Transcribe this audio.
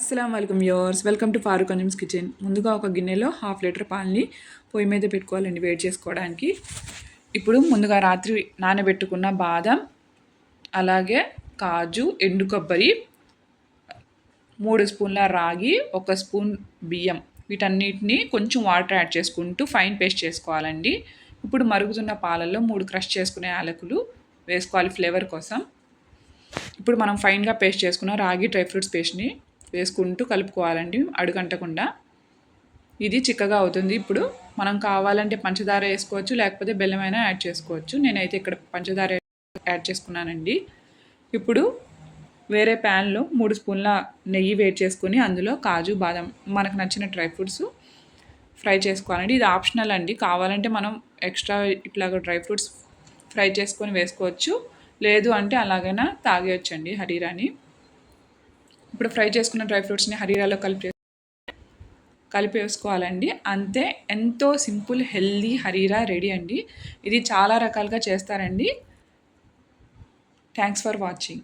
అస్సలం వాలేకుమ్ viewers, welcome to Farooq Anjum's kitchen. ముందుగా ఒక గిన్నెలో 1/2 లీటర్ పాలని పొయ్యి మీద పెట్టుకోవాలండి వేడి చేసుకోవడానికి. ఇప్పుడు ముందుగా రాత్రి నానబెట్టుకున్న బాదం, అలాగే కాజు, ఎండు కొబ్బరి, 3 స్పూన్ల రాగి, 1 స్పూన్ బియ్యం, వీటన్నిటిని కొంచెం వాటర్ యాడ్ చేసుకుంటూ ఫైన్ పేస్ట్ చేసుకోవాలండి. ఇప్పుడు మరుగుతున్న పాలల్లో 3 క్రష్ చేసుకునే యాలకులు వేసుకోవాలి ఫ్లేవర్ కోసం. ఇప్పుడు మనం ఫైన్గా పేస్ట్ చేసుకున్న రాగి డ్రై ఫ్రూట్స్ పేస్ట్ని వేసుకుంటూ కలుపుకోవాలండి అడుగంటకుండా. ఇది చిక్కగా అవుతుంది. ఇప్పుడు మనం కావాలంటే పంచదార వేసుకోవచ్చు, లేకపోతే బెల్లమైనా యాడ్ చేసుకోవచ్చు. నేనైతే ఇక్కడ పంచదార యాడ్ చేసుకున్నానండి. ఇప్పుడు వేరే ప్యాన్లో 3 స్పూన్ల నెయ్యి వేడి చేసుకొని అందులో కాజు, బాదం, మనకు నచ్చిన డ్రై ఫ్రూట్స్ ఫ్రై చేసుకోవాలండి. ఇది ఆప్షనల్ అండి. కావాలంటే మనం ఎక్స్ట్రా ఇట్లాగ డ్రై ఫ్రూట్స్ ఫ్రై చేసుకొని వేసుకోవచ్చు, లేదు అంటే అలాగైనా తాగేయచ్చండి హరీరాని. ఇప్పుడు ఫ్రై చేసుకున్న డ్రై ఫ్రూట్స్ని హరీరాలో కలిపి వేసుకోవాలండి. అంతే, ఎంతో సింపుల్ హెల్దీ హరీరా రెడీ అండి. ఇది చాలా రకాలుగా చేస్తారండి. Thanks for watching.